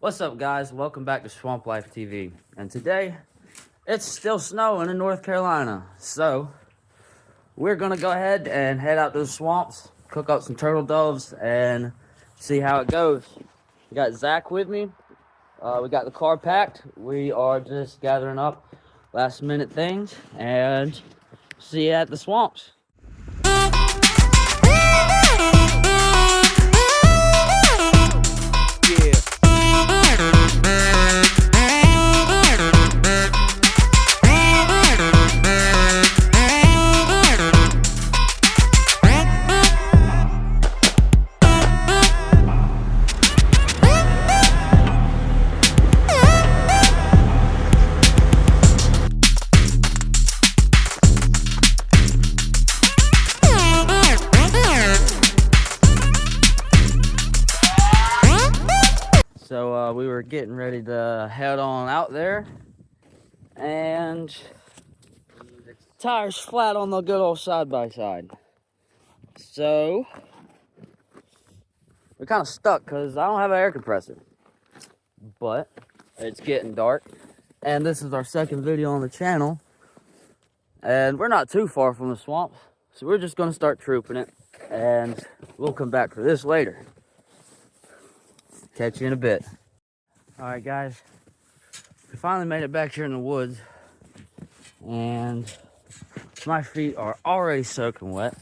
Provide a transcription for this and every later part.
What's up, guys? Welcome back to Swamp Life TV. And today, it's still snowing in North Carolina. So, we're going to go ahead and head out to the swamps, cook up some turtle doves, and see how it goes. We got Zach with me. We got the car packed. We are just gathering up last minute things, and see you at the swamps. So we were getting ready to head on out there, and tires flat on the good old side-by-side. So we're kind of stuck because I don't have an air compressor, but it's getting dark, and this is our second video on the channel, and we're not too far from the swamps, so we're just going to start trooping it, and we'll come back for this later. Catch you in a bit. All right, guys, we finally made it back here in the woods, and my feet are already soaking wet,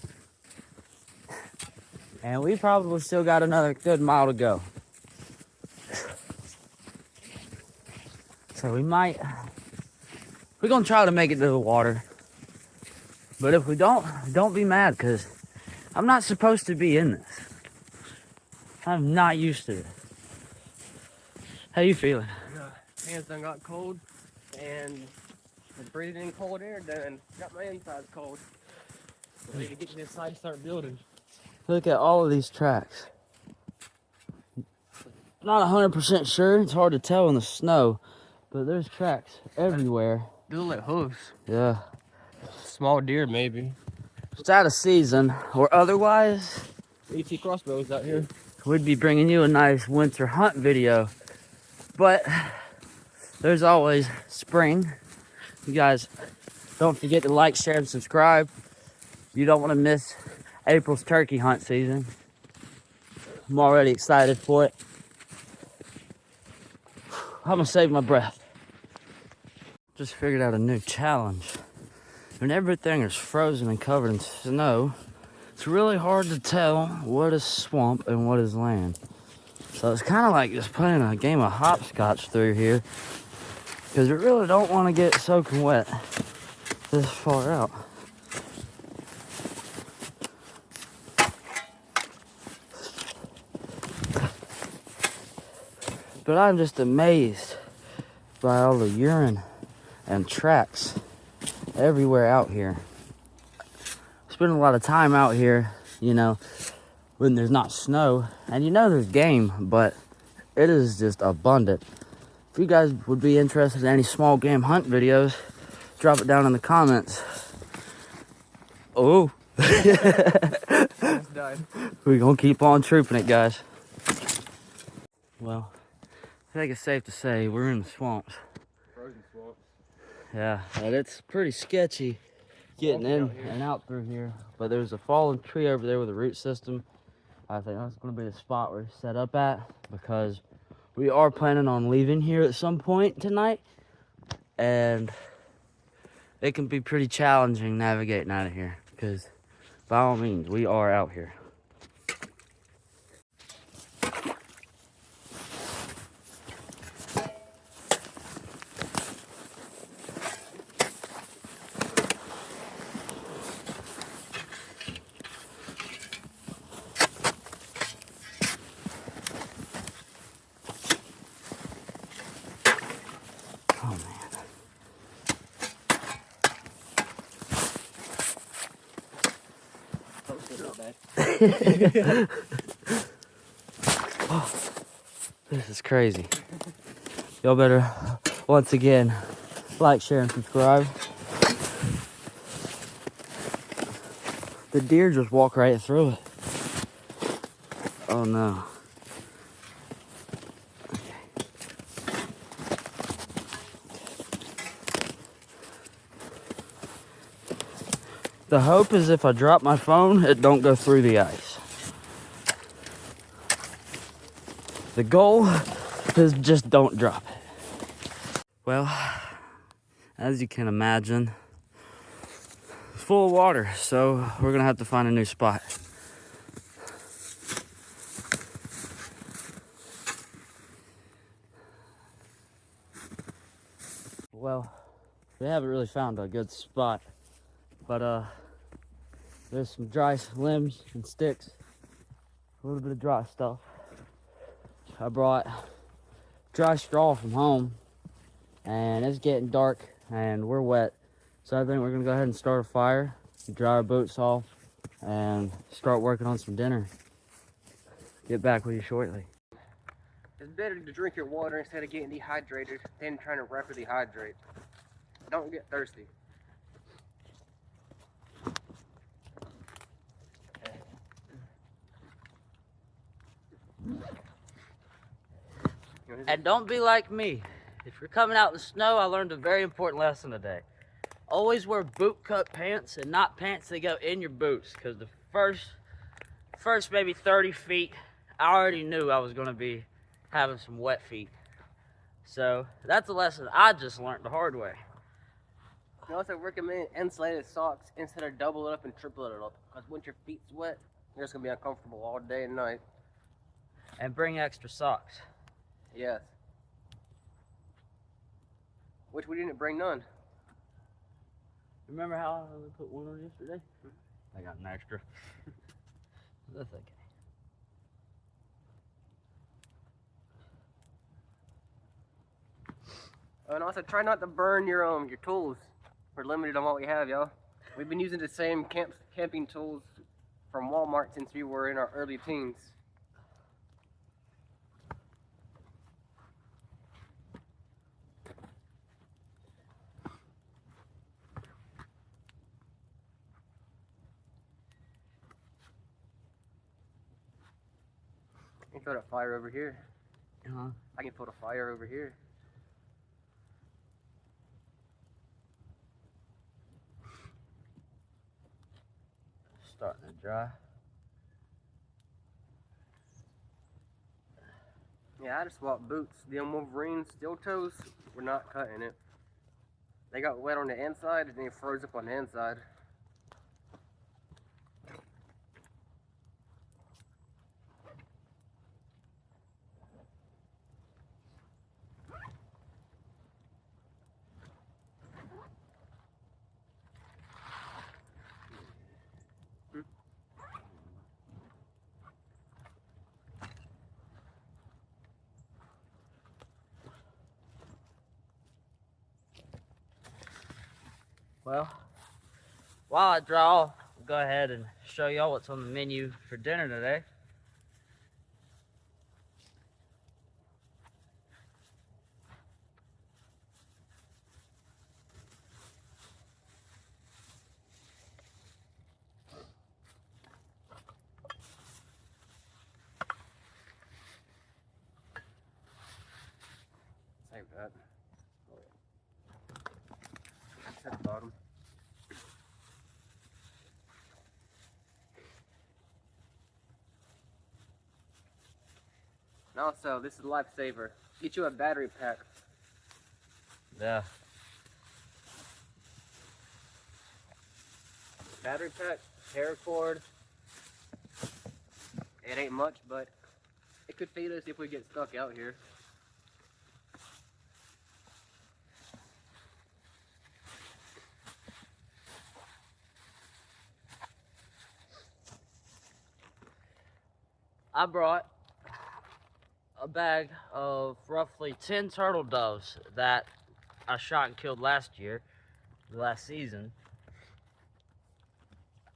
and we probably still got another good mile to go. So we're gonna try to make it to the water, but if we don't be mad, because I'm not supposed to be in this. I'm not used to it. How you feeling? Hands done got cold, and breathing in cold air done got my insides cold. So I need to get to this side and start building. Look at all of these tracks. Not 100% sure, it's hard to tell in the snow, but there's tracks everywhere. They look like hooves. Yeah. Small deer, maybe. It's out of season, or otherwise, AT crossbows out here. we'd be bringing you a nice winter hunt video. But there's always spring. You guys, don't forget to like, share, and subscribe. You don't want to miss April's turkey hunt season. I'm already excited for it. I'm gonna save my breath. Just figured out a new challenge. When everything is frozen and covered in snow, it's really hard to tell what is swamp and what is land. So it's kind of like just playing a game of hopscotch through here, because we really don't want to get soaking wet this far out. But I'm just amazed by all the urine and tracks everywhere out here. Spending a lot of time out here, you know, when there's not snow, and you know there's game, but it is just abundant. If you guys would be interested in any small game hunt videos, drop it down in the comments. Oh. We're gonna keep on trooping it, guys. Well, I think it's safe to say we're in the swamps. Frozen swamps. Yeah, and it's pretty sketchy getting in and out through here. But there's a fallen tree over there with a root system. I think that's going to be the spot we're set up at, because we are planning on leaving here at some point tonight. And it can be pretty challenging navigating out of here, because by all means, we are out here. Oh, man. Oh, this is crazy. Y'all better, once again, like, share, and subscribe. The deer just walk right through it. Oh no. Okay. The hope is if I drop my phone, it don't go through the ice. The goal is just don't drop it. Well, as you can imagine, it's full of water, so we're gonna have to find a new spot. Well, we haven't really found a good spot, but there's some dry limbs and sticks, a little bit of dry stuff. I brought dry straw from home, and it's getting dark and we're wet, so I think we're gonna go ahead and start a fire, dry our boots off, and start working on some dinner. Get back with you shortly. It's better to drink your water instead of getting dehydrated than trying to rapidly hydrate. Don't get thirsty. And don't be like me. If you're coming out in the snow, I learned a very important lesson today. Always wear boot cut pants and not pants that go in your boots, because the first maybe 30 feet, I already knew I was gonna be having some wet feet. So that's a lesson I just learned the hard way. I also recommend insulated socks instead of double it up and triple it up, because once your feet's wet, you're just gonna be uncomfortable all day and night. And bring extra socks. Yes. Which we didn't bring none. Remember how I only put one on yesterday? I got an extra. That's okay. And also try not to burn your tools. We're limited on what we have, y'all. We've been using the same camping tools from Walmart since we were in our early teens. I can put a fire over here. I can put a fire over here. Starting to dry. Yeah, I just bought boots. The Wolverine steel toes, we're not cutting it. They got wet on the inside and they froze up on the inside. Well, while I draw, I'll go ahead and show y'all what's on the menu for dinner today. Save that. At the bottom. And also, this is a lifesaver. Get you a battery pack. Yeah. Battery pack, paracord. It ain't much, but it could feed us if we get stuck out here. I brought a bag of roughly 10 turtle doves that I shot and killed last season.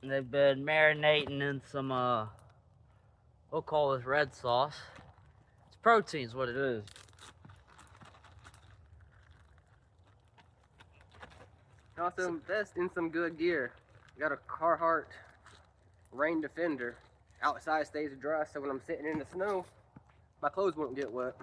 And they've been marinating in some, we'll call this red sauce. It's protein is what it is. Also, invest in some good gear. Got a Carhartt Rain Defender. Outside stays dry, so when I'm sitting in the snow, my clothes won't get wet.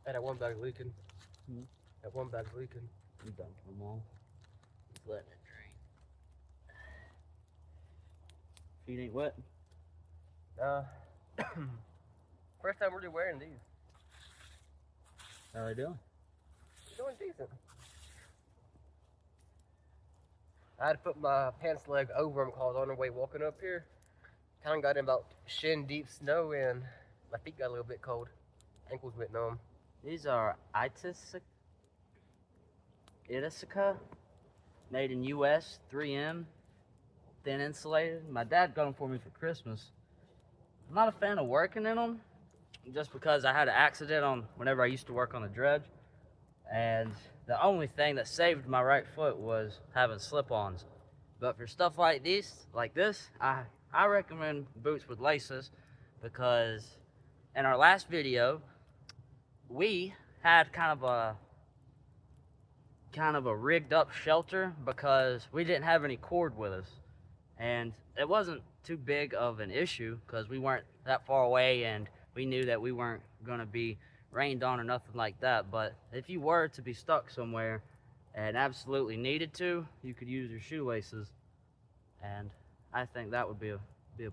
Hey, that one bag leaking. Hmm? That one bag leaking. I'm dumping them all. Just letting it drain. Feet ain't wet. First time really wearing these. How they doing? Doing decent. I had to put my pants leg over them cause on the way walking up here. Kind of got in about shin deep snow and my feet got a little bit cold. Ankles went numb. These are Ithaca, made in US, 3M, thin insulated. My dad got them for me for Christmas. I'm not a fan of working in them, just because I had an accident on whenever I used to work on the dredge, and the only thing that saved my right foot was having slip-ons. But for stuff like this, I recommend boots with laces, because in our last video, we had kind of a rigged up shelter because we didn't have any cord with us, and it wasn't too big of an issue because we weren't that far away and we knew that we weren't going to be rained on or nothing like that. But if you were to be stuck somewhere and absolutely needed to, you could use your shoelaces, and I think that would be a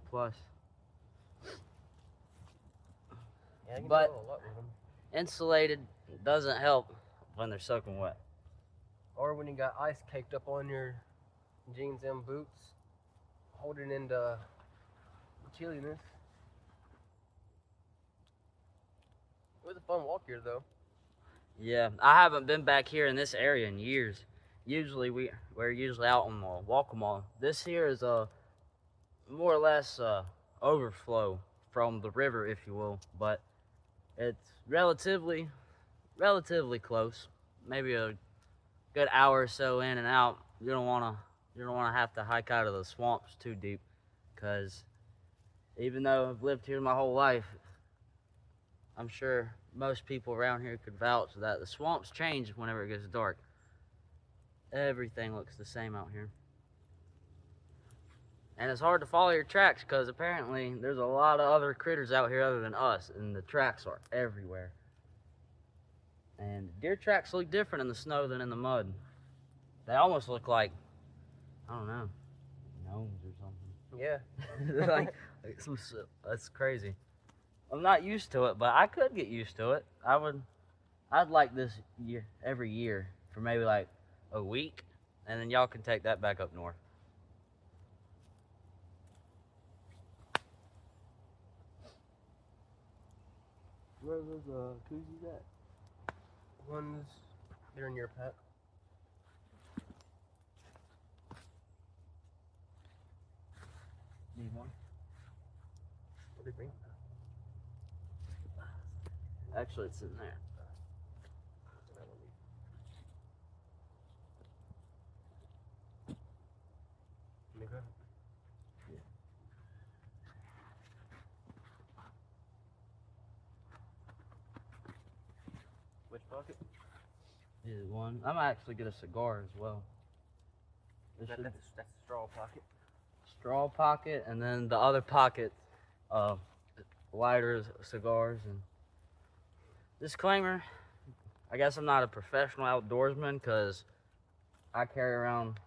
plus. Yeah, you can But do a lot with them. insulated doesn't help when they're soaking wet. Or when you got ice caked up on your jeans and boots, holding in the chilliness. It was a fun walk here though. Yeah, I haven't been back here in this area in years. Usually we're usually out on the Waccamaw. This here is a more or less overflow from the river, if you will, but it's relatively close. Maybe a good hour or so in and out. You don't wanna have to hike out of the swamps too deep, because even though I've lived here my whole life, I'm sure most people around here could vouch that the swamps change whenever it gets dark. Everything looks the same out here. And it's hard to follow your tracks because apparently there's a lot of other critters out here other than us, and the tracks are everywhere. And deer tracks look different in the snow than in the mud. They almost look like, I don't know, gnomes or something. Yeah. That's crazy. I'm not used to it, but I could get used to it. I'd like this every year for maybe like a week, and then y'all can take that back up north. Where are those koozies at? Ones, they're in your pack. Need one? What do you bring? Actually, it's in there. Okay. Yeah. Which pocket? Either one. I might actually get a cigar as well. That's the straw pocket. Straw pocket, and then the other pocket, lighters, cigars, and disclaimer. I guess I'm not a professional outdoorsman because I carry around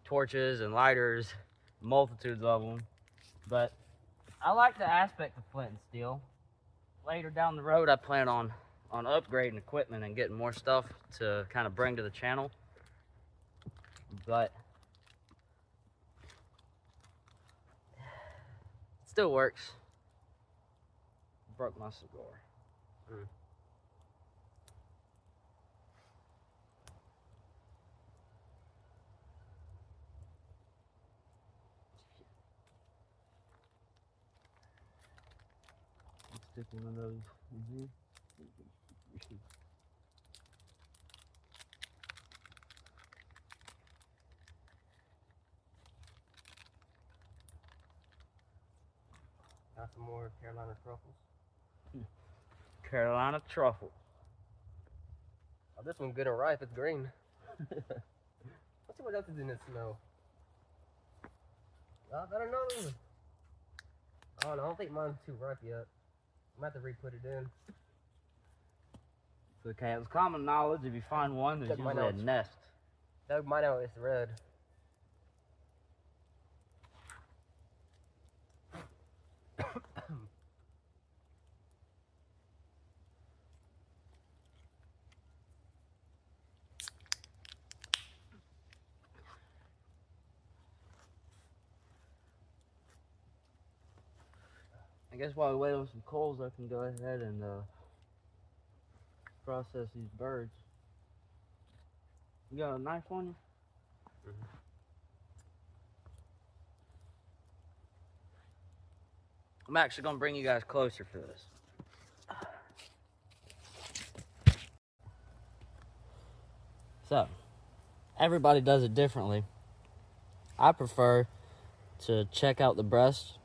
torches and lighters, multitudes of them. But I like the aspect of flint and steel. Later down the road, I plan on upgrading equipment and getting more stuff to kind of bring to the channel. But it still works. Broke my cigar. Mm. Stick one of those in here. Got some more Carolina truffles. Carolina truffle. Oh, this one's good and ripe. It's green. Let's see what else is in this snow. Oh, I got another one. Oh, no, I don't think mine's too ripe yet. I might have to re-put it in. Okay, it's common knowledge if you find one, there's Check mine usually a out. nest. Dug mine out, it's red. I guess while we wait on some coals, I can go ahead and process these birds. You got a knife on you? I'm actually gonna bring you guys closer for this. So, everybody does it differently. I prefer to check out the breast,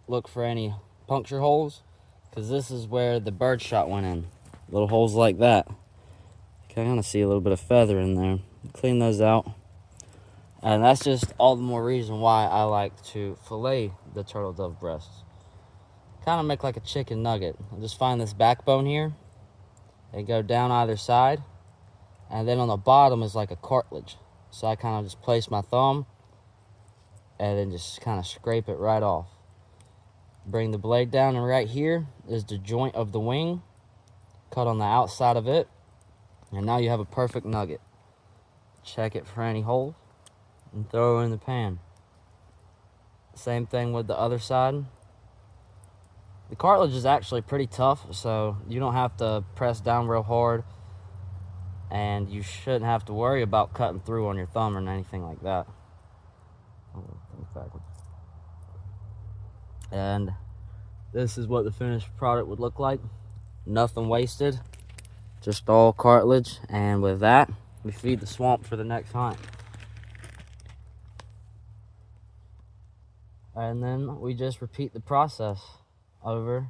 look for any puncture holes, because this is where the bird shot went in. Little holes like that. You can kind of see a little bit of feather in there. Clean those out. And that's just all the more reason why I like to fillet the turtle dove breasts. Kind of make like a chicken nugget. I just find this backbone here. They go down either side. And then on the bottom is like a cartilage. So I kind of just place my thumb and then just kind of scrape it right off. Bring the blade down, and right here is the joint of the wing. Cut on the outside of it. And now you have a perfect nugget. Check it for any holes and throw it in the pan. Same thing with the other side. The cartilage is actually pretty tough, so you don't have to press down real hard, and you shouldn't have to worry about cutting through on your thumb or anything like that. And this is what the finished product would look like. Nothing wasted, just all cartilage. And with that, we feed the swamp for the next hunt. And then we just repeat the process over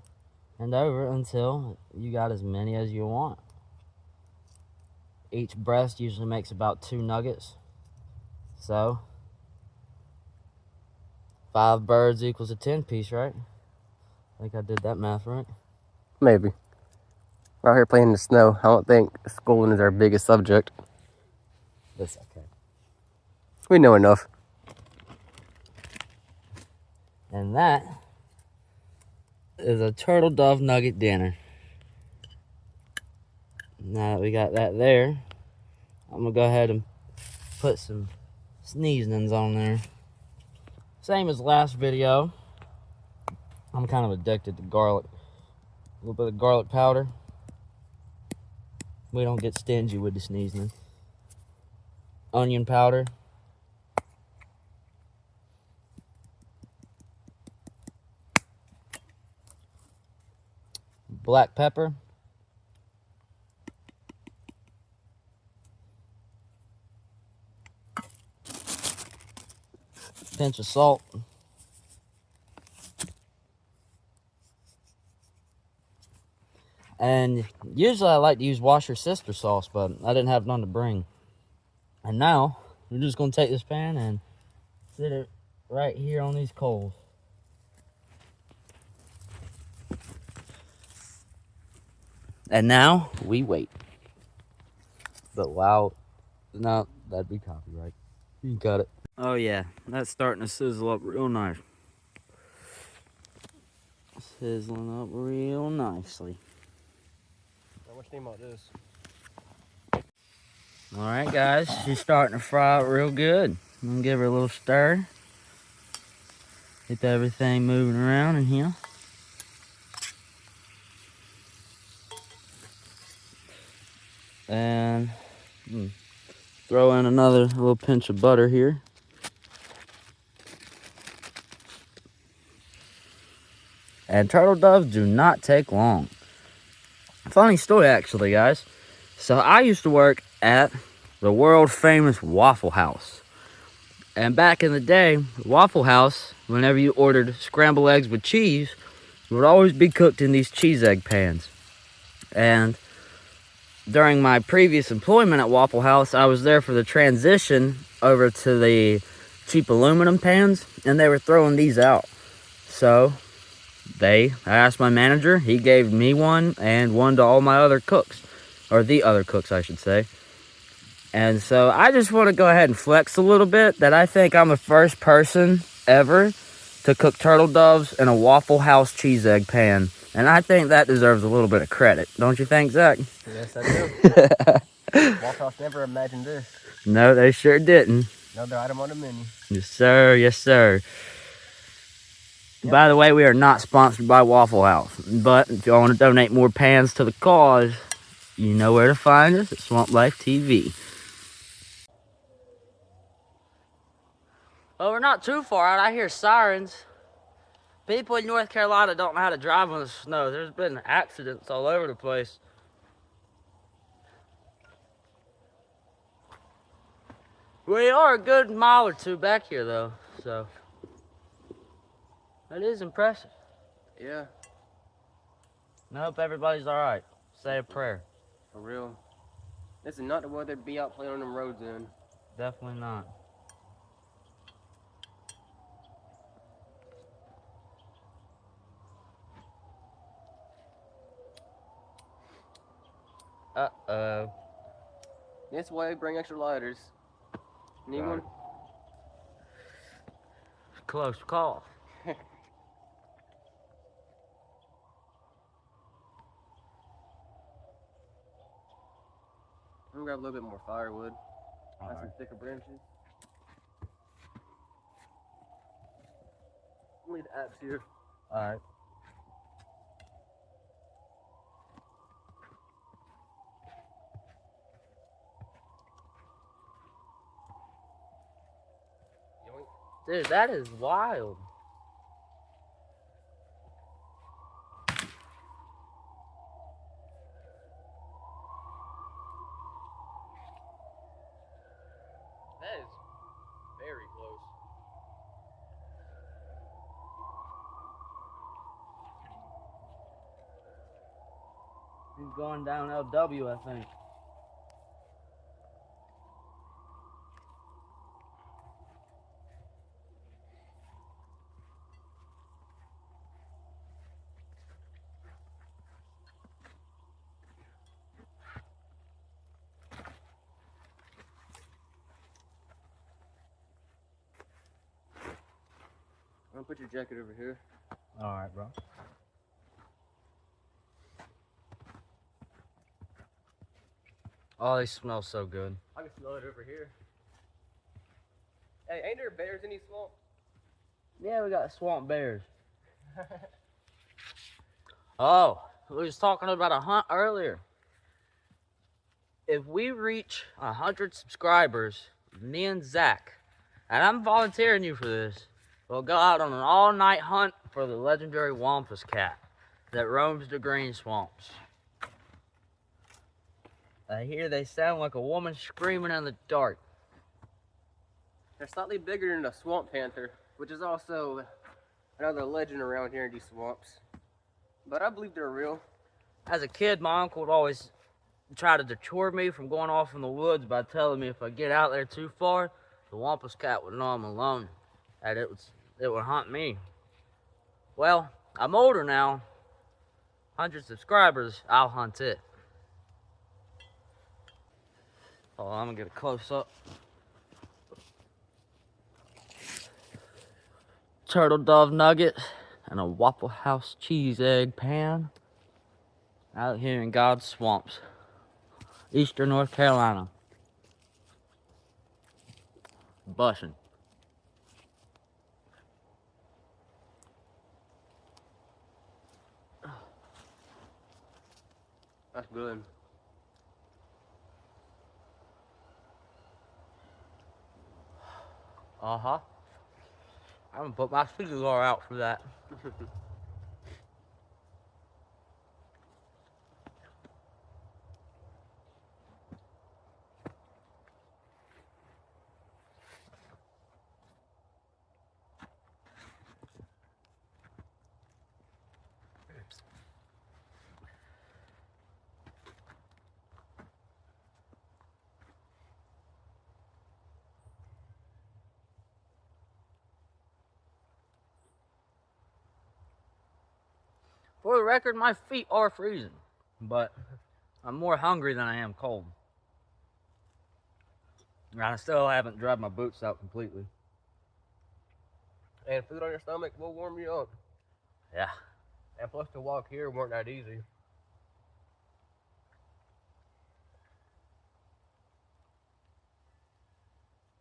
and over until you got as many as you want. Each breast usually makes about 2 nuggets. So 5 birds equals a 10 piece, right? I think I did that math right. Maybe. We're out here playing in the snow. I don't think schooling is our biggest subject. That's okay. We know enough. And that is a turtle dove nugget dinner. Now that we got that there, I'm gonna go ahead and put some seasonings on there. Same as last video. I'm kind of addicted to garlic. A little bit of garlic powder. We don't get stingy with the seasoning. Onion powder. Black pepper. Pinch of salt. And usually I like to use washer sister sauce, but I didn't have none to bring. And now we're just gonna take this pan and sit it right here on these coals. And now we wait. But wow, no, that'd be copyright. You got it. Oh yeah, that's starting to sizzle up real nice. Sizzling up real nicely. How much steam on this? All right, guys, she's starting to fry out real good. I'm gonna give her a little stir. Get everything moving around in here. And throw in another little pinch of butter here. And turtle doves do not take long. Funny story, actually, guys. So I used to work at the world famous Waffle House. And back in the day, Waffle House, whenever you ordered scrambled eggs with cheese, it would always be cooked in these cheese egg pans. And during my previous employment at Waffle House, I was there for the transition over to the cheap aluminum pans, and they were throwing these out. So I asked my manager, he gave me one and one to all my other cooks. or the other cooks, I should say. And so I just want to go ahead and flex a little bit that I think I'm the first person ever to cook turtle doves in a Waffle House cheese egg pan. And I think that deserves a little bit of credit. Don't you think, Zach? Yes, I do. Waffle House never imagined this. No, they sure didn't. Another item on the menu. Yes, sir. Yes, sir. Yep. By the way, we are not sponsored by Waffle House. But if y'all want to donate more pans to the cause, you know where to find us at Swamp Life TV. Well, we're not too far out. I hear sirens. People in North Carolina don't know how to drive on the snow. There's been accidents all over the place. We are a good mile or two back here, though, so that is impressive. Yeah, I hope everybody's all right. Say a prayer. for real. This is not the weather to be out playing on them roads in. Definitely not. Uh-oh. This way, bring extra lighters. Need Got one? it. Close call. I'm gonna grab a little bit more firewood. All Got right. some thicker branches. Leave the apps here. All right. Yoink. Dude, that is wild. That is very close. He's going down LW, I think. I'm gonna put your jacket over here. All right, bro. Oh, they smell so good. I can smell it over here. Hey, ain't there bears in these swamps? Yeah, we got swamp bears. Oh, we was talking about a hunt earlier. If we reach 100 subscribers, me and Zach, and I'm volunteering you for this, we'll go out on an all-night hunt for the legendary Wampus cat that roams the green swamps. I hear they sound like a woman screaming in the dark. They're slightly bigger than the swamp panther, which is also another legend around here in these swamps. But I believe they're real. As a kid, my uncle would always try to deter me from going off in the woods by telling me if I get out there too far, the Wampus cat would know I'm alone, and it would hunt me. Well, I'm older now. 100 subscribers, I'll hunt it. Oh, I'm gonna get a close up. Turtle dove nugget and a Waffle House cheese egg pan out here in God's swamps, Eastern North Carolina. Bussin'. That's good. Uh-huh. I'm gonna put my cigar out for that. For the record, my feet are freezing, but I'm more hungry than I am cold. And I still haven't dried my boots out completely. And food on your stomach will warm you up. Yeah. And plus, the walk here weren't that easy.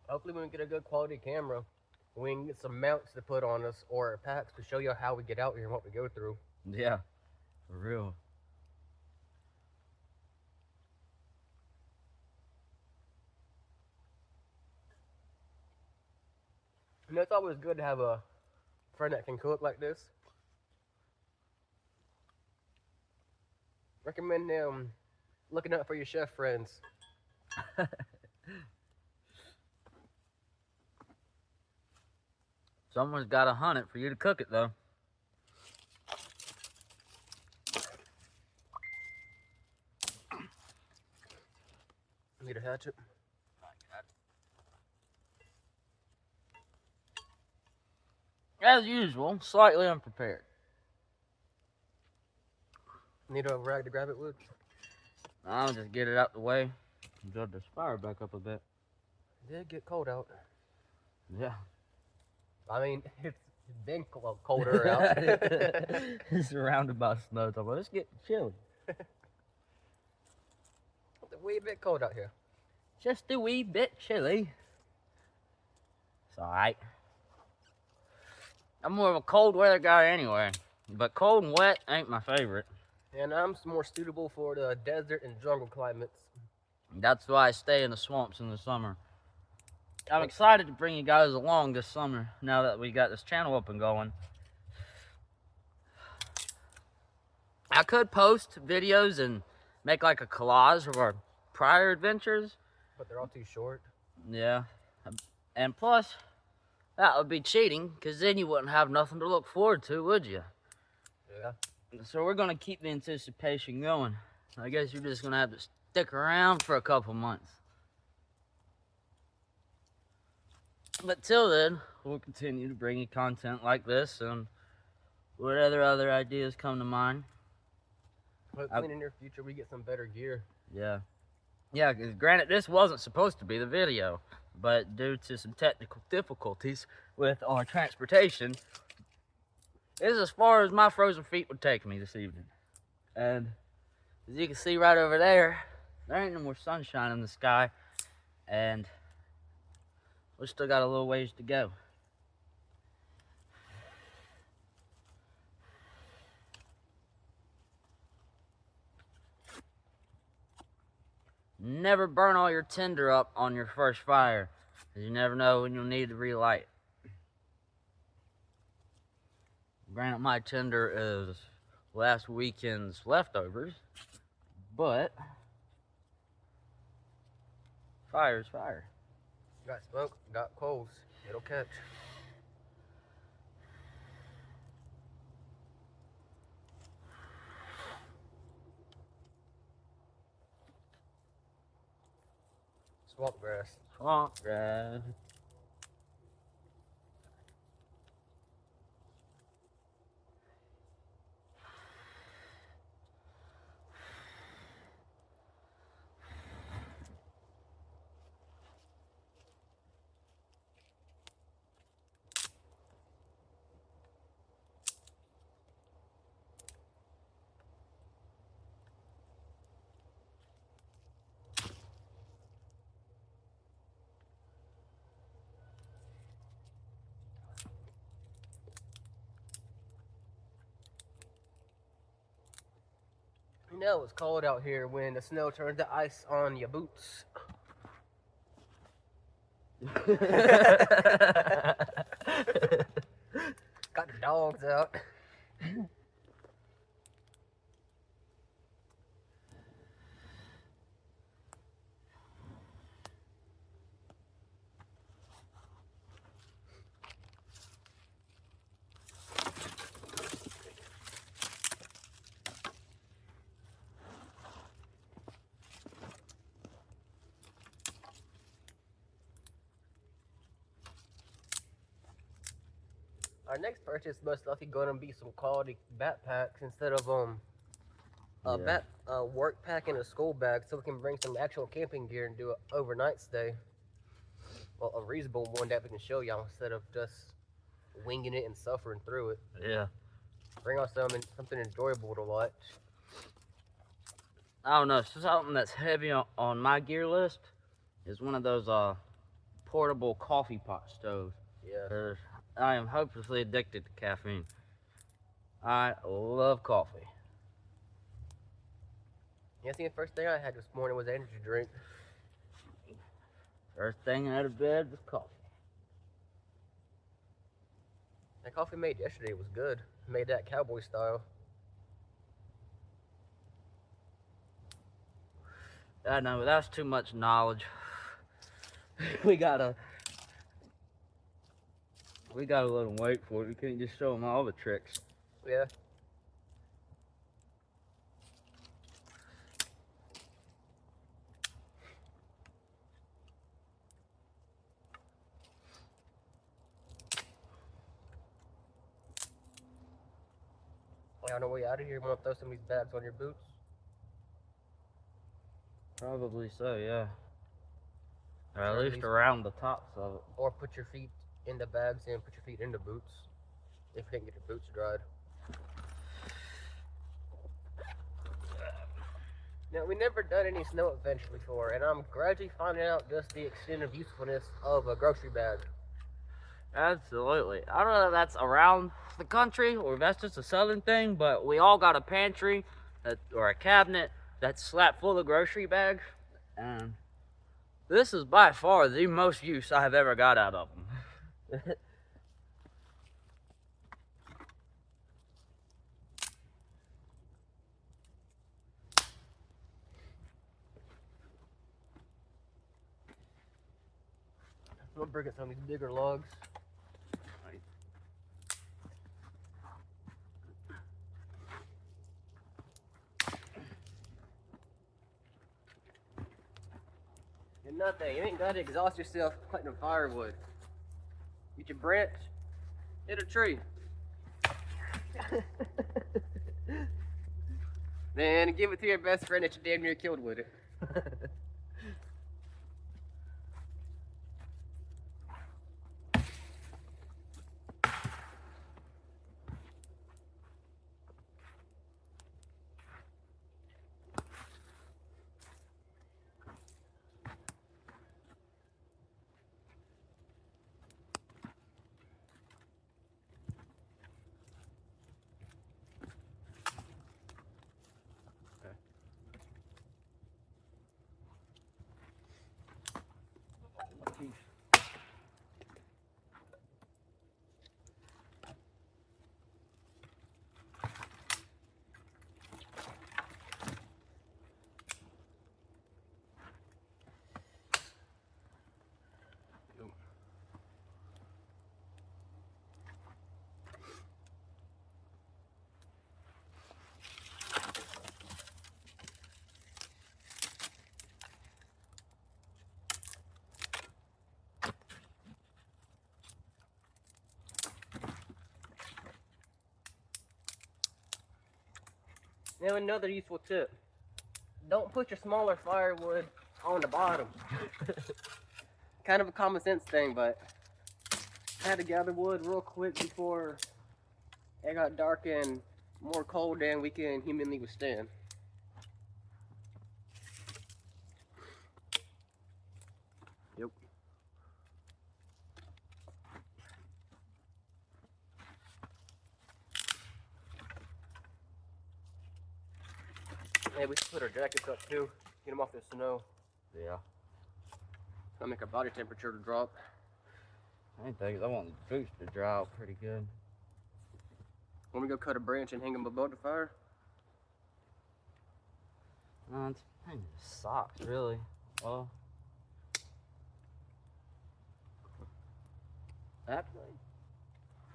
Hopefully, when we get a good quality camera, we can get some mounts to put on us or packs to show you how we get out here and what we go through. Yeah. For real. You know, it's always good to have a friend that can cook like this. Recommend looking out for your chef friends. Someone's got to hunt it for you to cook it, though. Need a hatchet? As usual, slightly unprepared. Need a rag to grab it with? I'll just get it out the way. Build this fire back up a bit. It did get cold out. Yeah. I mean, it's been colder out. It's surrounded by snow. But it's getting chilly. It's a wee bit cold out here. Just a wee bit chilly. It's alright. I'm more of a cold weather guy anyway. But cold and wet ain't my favorite. And I'm more suitable for the desert and jungle climates. That's why I stay in the swamps in the summer. I'm excited to bring you guys along this summer now that we got this channel up and going. I could post videos and make like a collage of our prior adventures. But they're all too short. Yeah. And plus, that would be cheating, because then you wouldn't have nothing to look forward to, would you? Yeah. So we're going to keep the anticipation going. I guess you're just going to have to stick around for a couple months. But till then, we'll continue to bring you content like this and whatever other ideas come to mind. Hopefully in the near future we get some better gear. Yeah. Yeah, because granted, this wasn't supposed to be the video, but due to some technical difficulties with our transportation, this is as far as my frozen feet would take me this evening. And as you can see right over there, there ain't no more sunshine in the sky, and we still got a little ways to go. Never burn all your tinder up on your first fire, because you never know when you'll need to relight. Granted, my tinder is last weekend's leftovers, but fire's fire. Got smoke, got coals. It'll catch. Swamp grass. Swamp grass. You know it's cold out here when the snow turns to ice on your boots. Got the dogs out. Our next purchase most likely gonna be some quality backpacks instead of work pack in a school bag so we can bring some actual camping gear and do an overnight stay. Well, a reasonable one that we can show y'all instead of just winging it and suffering through it. Yeah. Bring us something enjoyable to watch. I don't know, something that's heavy on my gear list is one of those portable coffee pot stoves. Yeah. I am hopelessly addicted to caffeine. I love coffee. Yeah, see, the first thing I had this morning was energy drink. First thing out of bed was coffee. That coffee made yesterday was good. Made that cowboy style. I know, but that's too much knowledge. we gotta let them wait for it. We can't just show them all the tricks. Yeah. On the way out of here, you want to throw some of these bags on your boots? Probably so, yeah. Or at Or at least least- around the tops of it. Or put your feet in the bags and put your feet in the boots. If you can get your boots dried. Now, we never done any snow adventures before, and I'm gradually finding out just the extent of usefulness of a grocery bag. Absolutely. I don't know if that's around the country or if that's just a southern thing, but we all got a pantry or a cabinet that's slapped full of grocery bags. And this is by far the most use I have ever got out of them. I'm gonna bring some of these bigger logs. And nothing, you ain't gotta exhaust yourself cutting firewood. Get your branch, hit a tree. Then give it to your best friend that you damn near killed with it. Now another useful tip. Don't put your smaller firewood on the bottom. Kind of a common sense thing, but I had to gather wood real quick before it got dark and more cold than we can humanly withstand. Yep. Hey, we should put our jackets up too. Get them off the snow. Yeah. That'll make our body temperature to drop. I want the boots to dry out pretty good. Want me to go cut a branch and hang them above the fire? It's kind of socks, really. Well, actually,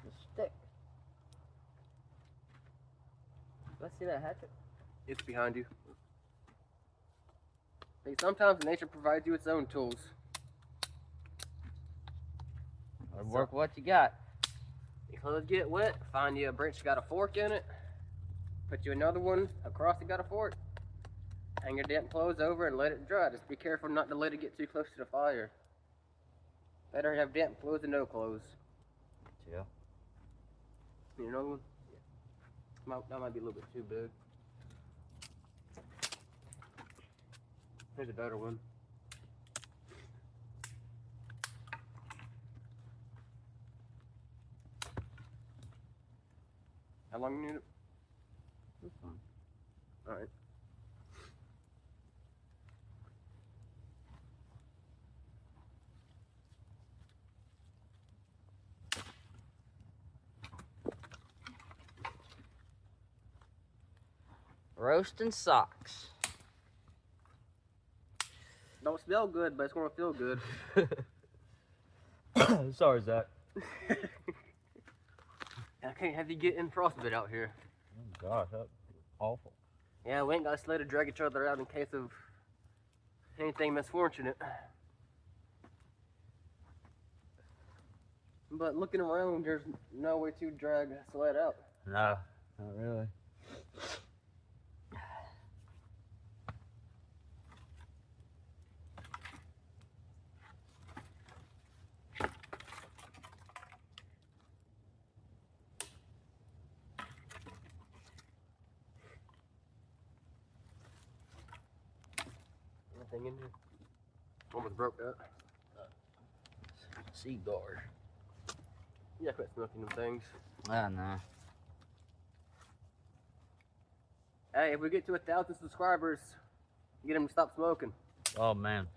the stick. Let's see that hatchet. It's behind you. Hey, sometimes nature provides you its own tools. Work what you got. Your clothes get wet, find you a branch that got a fork in it, put you another one across that got a fork, hang your damp clothes over and let it dry. Just be careful not to let it get too close to the fire. Better have damp clothes than no clothes. Yeah. You know, that might be a little bit too big. Here's a better one. How long you need it? That's fine. Alright. Roasting socks. Don't smell good, but it's gonna feel good. Sorry, Zach. I can't have you getting frostbite out here. Oh gosh, that's awful. Yeah, we ain't got to sled to drag each other out in case of anything misfortunate. But looking around, there's no way to drag a sled out. No, not really. Anything in here? Almost broke that. Cigar. Yeah, quit smoking them things. Ah, no. Hey, if we get to 1,000 subscribers, get them to stop smoking. Oh man.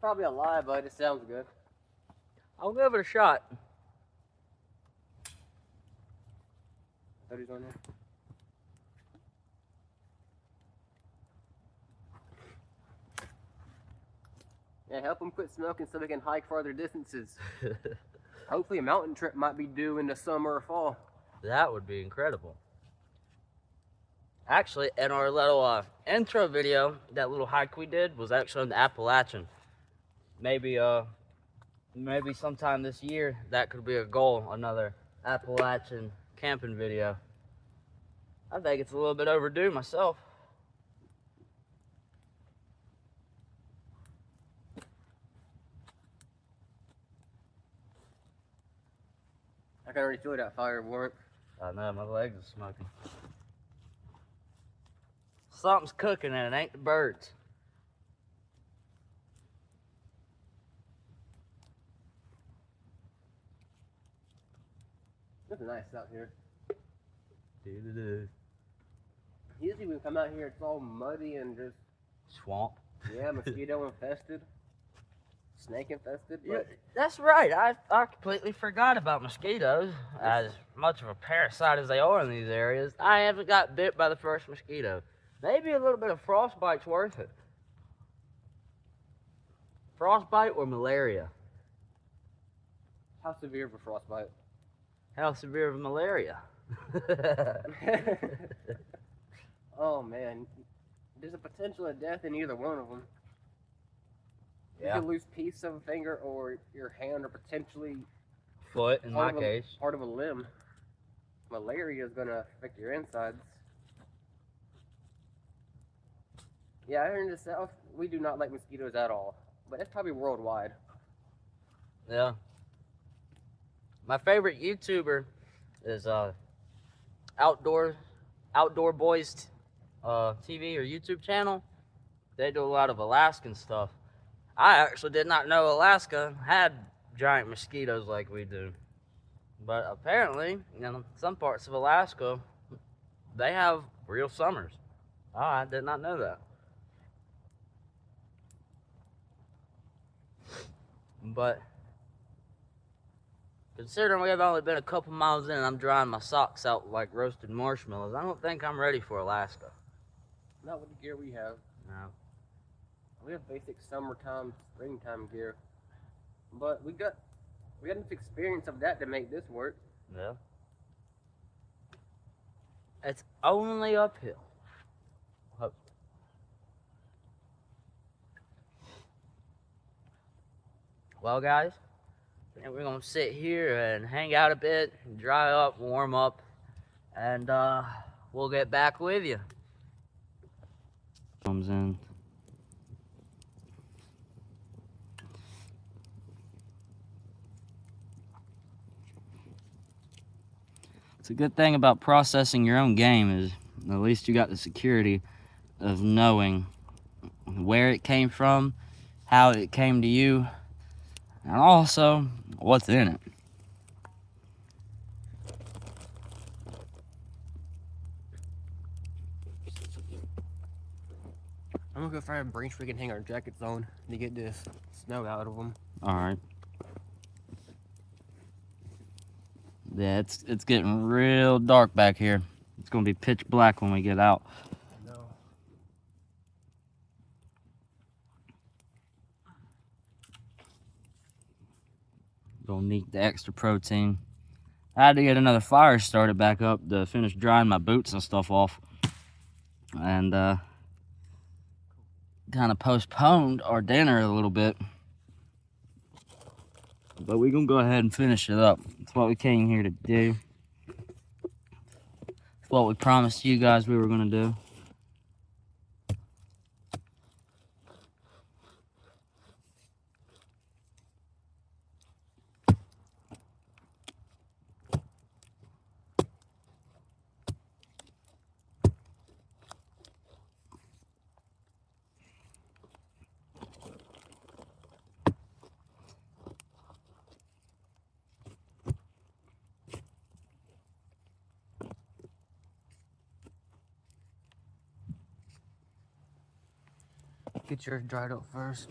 Probably a lie, but it sounds good. I'll give it a shot. Thought he's on there. Yeah, help them quit smoking so they can hike farther distances. Hopefully a mountain trip might be due in the summer or fall. That would be incredible. Actually, in our little intro video, that little hike we did was actually in the Appalachian. Maybe sometime this year that could be a goal, another Appalachian camping video. I think it's a little bit overdue myself. I can already feel that fire warmth. I know, my legs are smoking. Something's cooking and it ain't the birds. It's nice out here. Doo-doo-doo. Usually when we come out here, it's all muddy and just, Swamp. yeah, mosquito infested, snake infested. Yeah, But that's right. I completely forgot about mosquitoes. As much of a parasite as they are in these areas, I haven't got bit by the first mosquito. Maybe a little bit of frostbite's worth it. Frostbite or malaria? how severe of a frostbite? How severe of malaria? Oh man, there's a potential of death in either one of them. Yeah. You could lose piece of a finger or your hand, or potentially Foot, in my part of case. part of a limb. Malaria is gonna affect your insides. Yeah, here in the South, we do not like mosquitoes at all, but it's probably worldwide. Yeah. My favorite YouTuber is Outdoor Boys TV or YouTube channel. They do a lot of Alaskan stuff. I actually did not know Alaska had giant mosquitoes like we do. But apparently, some parts of Alaska, they have real summers. Oh, I did not know that. But considering we have only been a couple miles in and I'm drying my socks out like roasted marshmallows, I don't think I'm ready for Alaska. Not with the gear we have. No. We have basic summertime, springtime gear, but we got enough experience of that to make this work. Yeah. It's only uphill. Hope. Well, guys, and we're gonna sit here and hang out a bit, dry up, warm up, and we'll get back with you. comes in. It's a good thing about processing your own game is at least you got the security of knowing where it came from, how it came to you, and also what's in it. I'm gonna go find a branch we can hang our jackets on to get this snow out of them. All right. Yeah, it's getting real dark back here. It's gonna be pitch black when we get out. No. Gonna need the extra protein. I had to get another fire started back up to finish drying my boots and stuff off. And kind of postponed our dinner a little bit. But we're gonna go ahead and finish it up. That's what we came here to do. It's what we promised you guys we were gonna do. Get yours dried up first.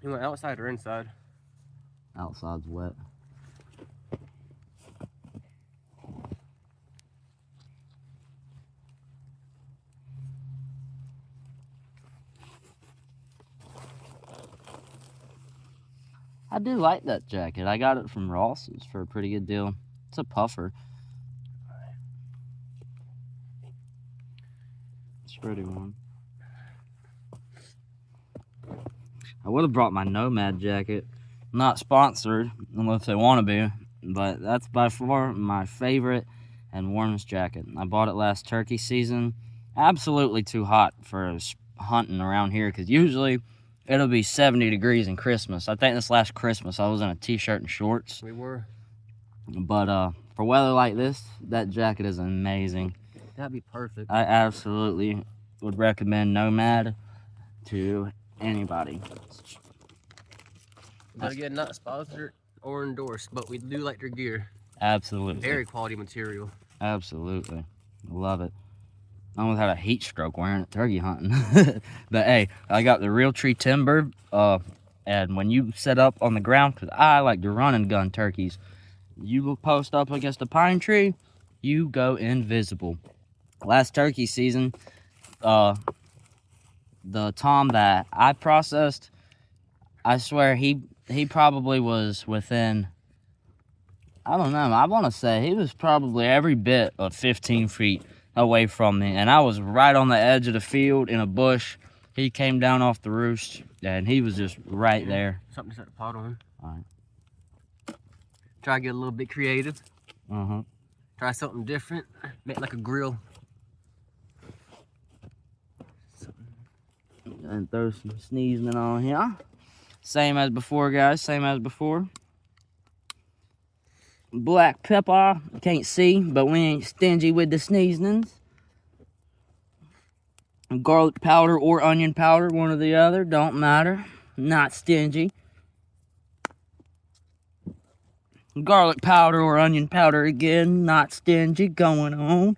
You want outside or inside? Outside's wet. I do like that jacket. I got it from Ross's for a pretty good deal. It's a puffer. It's a pretty one. I would have brought my Nomad jacket. Not sponsored, unless they want to be. But that's by far my favorite and warmest jacket. I bought it last turkey season. Absolutely too hot for hunting around here, because usually it'll be 70 degrees in Christmas. I think this last Christmas I was in a t-shirt and shorts. We were. But for weather like this, that jacket is amazing. That'd be perfect. I absolutely would recommend Nomad to anybody. But again, not sponsored or endorsed, but we do like their gear. Absolutely. Very quality material. Absolutely. Love it. I almost had a heat stroke wearing it turkey hunting. But hey, I got the Realtree timber. And when you set up on the ground, because I like to run and gun turkeys, you will post up against a pine tree, you go invisible. Last turkey season, the Tom that I processed, I swear he probably was within, I don't know, I want to say he was probably every bit of 15 feet away from me, and I was right on the edge of the field in a bush. He came down off the roost, and he was just right there. Something to set the pot on. All right. Try to get a little bit creative. Uh-huh. Try something different. Make like a grill. And throw some seasoning on here. Same as before, guys. Same as before. Black pepper. Can't see, but we ain't stingy with the seasonings. Garlic powder or onion powder, one or the other. Don't matter. Not stingy. Garlic powder or onion powder again. Not stingy. Going on.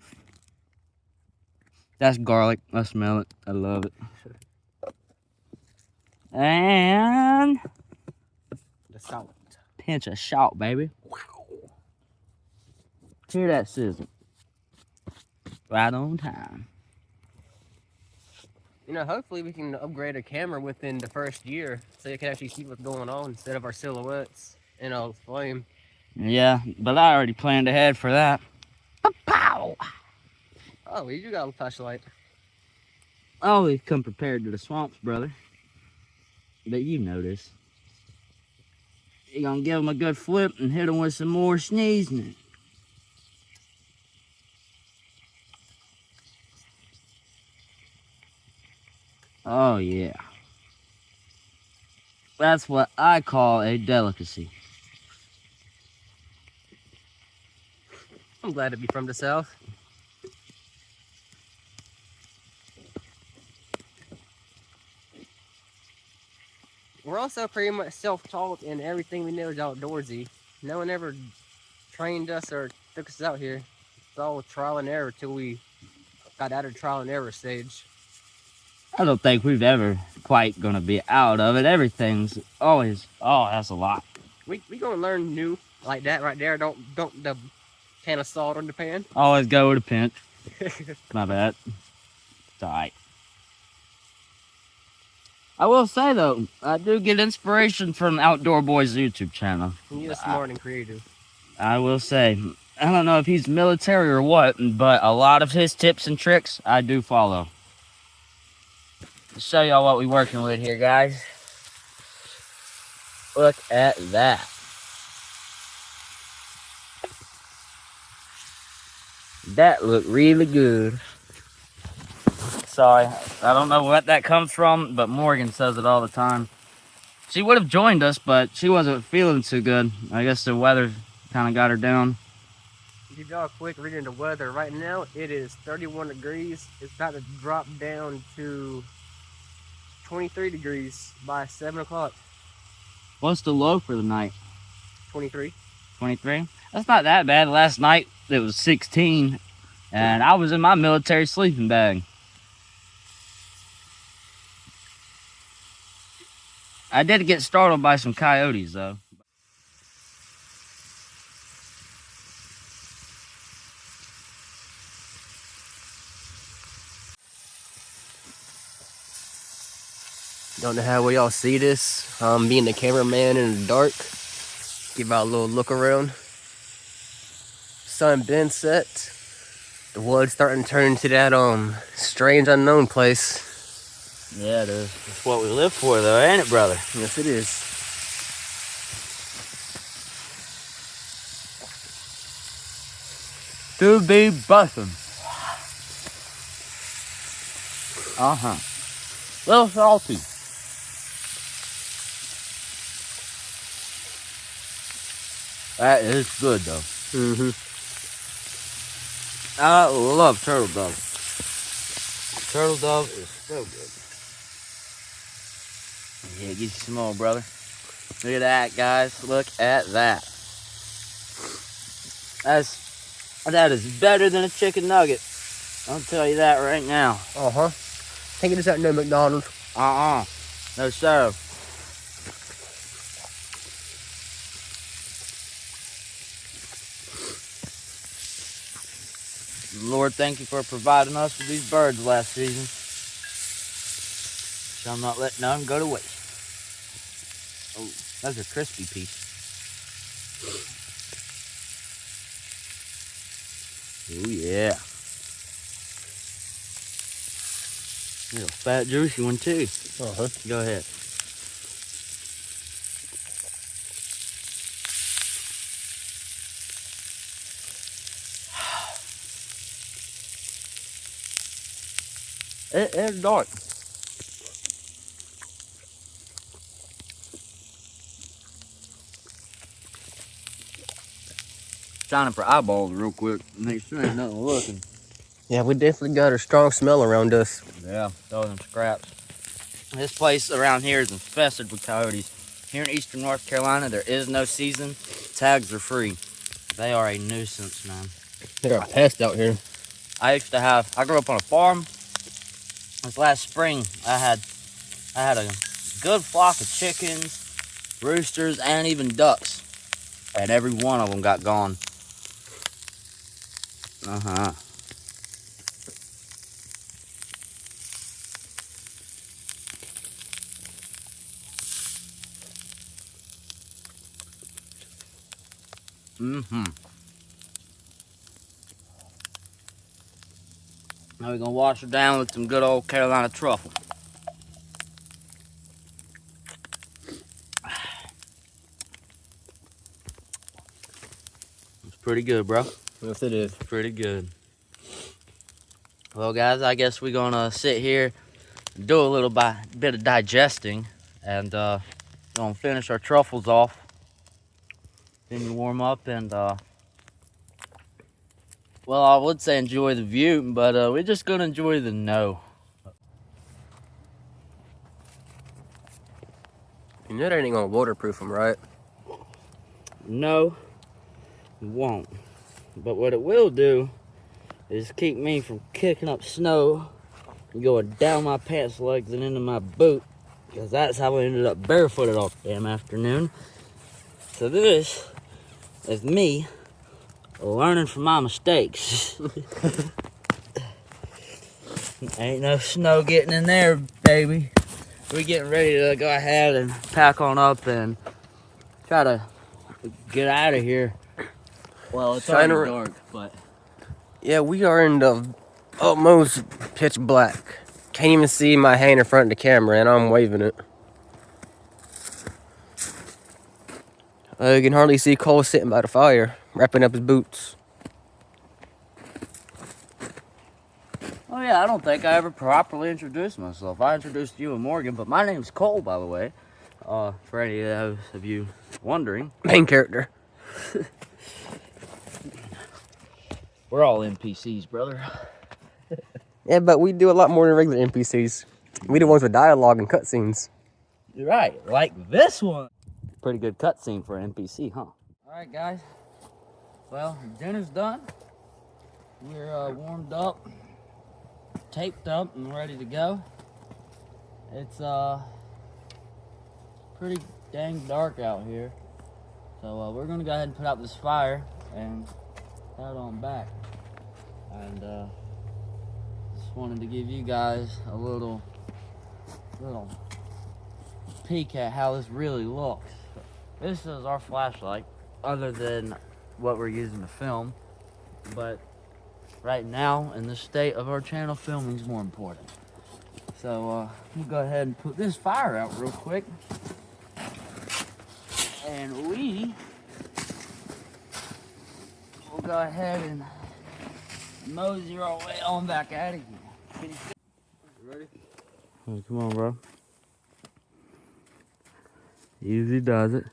That's garlic. I smell it. I love it. And The salt. pinch of salt, baby. Hear that sizzle. Right on time. You know, hopefully we can upgrade a camera within the first year so you can actually see what's going on instead of our silhouettes in a flame. Yeah, but I already planned ahead for that. Pow! Oh, you got a flashlight. I always come prepared to the swamps, brother. But you know this. You're gonna give him a good flip and hit him with some more sneezing. Oh, yeah. That's what I call a delicacy. I'm glad to be from the South. We're also pretty much self-taught, and everything we know is outdoorsy. No one ever trained us or took us out here. It's all trial and error till we got out of trial and error stage. I don't think we've ever quite gonna be out of it. Everything's always, oh, that's a lot. We gonna learn new like that right there. Don't the can of salt on the pan. Always go with a pinch. My bad. It's alright. I will say though, I do get inspiration from Outdoor Boys YouTube channel. He is smart and creative. I will say, I don't know if he's military or what, but a lot of his tips and tricks I do follow. To show y'all what we're working with here, guys. Look at that. That looked really good. Sorry, I don't know what that comes from, but Morgan says it all the time. She would have joined us, but she wasn't feeling too good. I guess the weather kind of got her down. Give y'all a quick reading of the weather. Right now, it is 31 degrees. It's about to drop down to 23 degrees by 7 o'clock. What's the low for the night? 23. 23? That's not that bad. Last night, it was 16, and I was in my military sleeping bag. I did get startled by some coyotes, though. Don't know how well y'all see this. Being the cameraman in the dark. Give out a little look around. Sun been set. The wood's starting to turn into that strange unknown place. Yeah, it is. It's what we live for, though, ain't it, brother? Yes, it is. To be bussin'. Uh-huh. Little salty. That is good, though. Mm-hmm. I love turtle dove. Turtle dove is so good. Yeah, get you some more, brother. Look at that, guys. Look at that. That is better than a chicken nugget. I'll tell you that right now. Uh-huh. Taking this out no McDonald's. No, sir. Lord, thank you for providing us with these birds last season. Shall not let none go to waste. Oh, that's a crispy piece. Oh, yeah. Little fat, juicy one, too. Uh-huh. Go ahead. It's dark. Shining for eyeballs real quick. Make sure ain't nothing looking. Yeah, we definitely got a strong smell around us. Yeah, throw them scraps. This place around here is infested with coyotes. Here in eastern North Carolina, there is no season. Tags are free. They are a nuisance, man. They're a pest out here. I grew up on a farm. This last spring, I had a good flock of chickens, roosters, and even ducks. And every one of them got gone. Uh-huh. Mm-hmm. Now we're gonna wash her down with some good old Carolina truffle. It's pretty good, bro. Yes, it is. Pretty good. Well, guys, I guess we're gonna sit here do a little bit of digesting, and gonna finish our truffles off. Then you warm up and well, I would say enjoy the view, but we're just gonna enjoy the no. You know that ain't gonna waterproof them, right? No, it won't. But what it will do is keep me from kicking up snow and going down my pants legs and into my boot, because that's how I ended up barefooted all damn afternoon. So this is me learning from my mistakes. Ain't no snow getting in there, baby. We're getting ready to go ahead and pack on up and try to get out of here. Well, it's already dark, but yeah, we are in the almost pitch black. Can't even see my hand in front of the camera, and I'm waving it. You can hardly see Cole sitting by the fire, wrapping up his boots. oh yeah, I don't think I ever properly introduced myself. I introduced you and Morgan, but my name's Cole, by the way. For any of those of you wondering. Main character. We're all NPCs, brother. Yeah, but we do a lot more than regular NPCs. We the ones with dialogue and cutscenes. You're right, like this one. Pretty good cutscene for an NPC, huh? Alright, guys. Well, dinner's done. We're warmed up, taped up, and ready to go. It's pretty dang dark out here. So we're gonna go ahead and put out this fire and head on back. And just wanted to give you guys a little peek at how this really looks. This is our flashlight, other than what we're using to film. But right now, in the state of our channel, filming is more important. So we'll go ahead and put this fire out real quick. And we will go ahead and mosey our way on back out of here. You ready? Oh, come on, bro. Easy does it.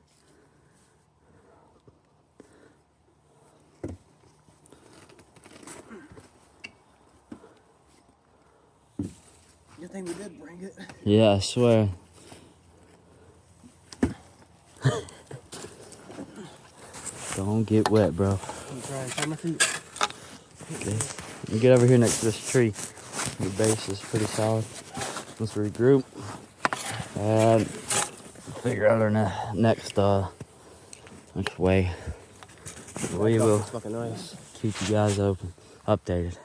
Good thing we did bring it. Yeah, I swear. Don't get wet, bro. I'm trying to tie my feet. Okay. You get over here next to this tree. The base is pretty solid. Let's regroup and figure out our next way. We will Fucking nice. keep you guys updated.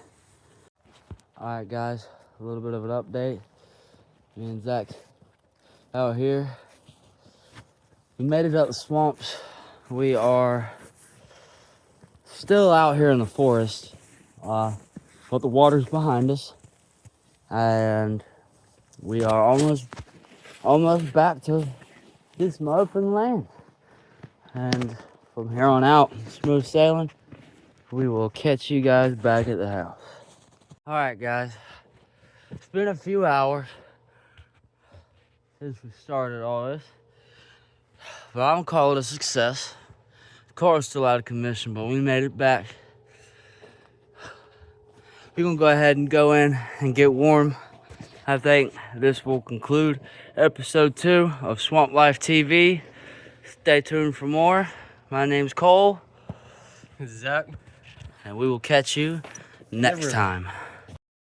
Alright guys, a little bit of an update. Me and Zach out here. We made it up the swamps. We are still out here in the forest, but the water's behind us, and we are almost back to this open land. And from here on out, smooth sailing. We will catch you guys back at the house. All right, guys. It's been a few hours since we started all this, but I'm calling it a success. The car's still out of commission, but we made it back. We're gonna go ahead and go in and get warm. I think this will conclude episode 2 of Swamp Life TV. Stay tuned for more. My name's Cole. Zach. And we will catch you next time.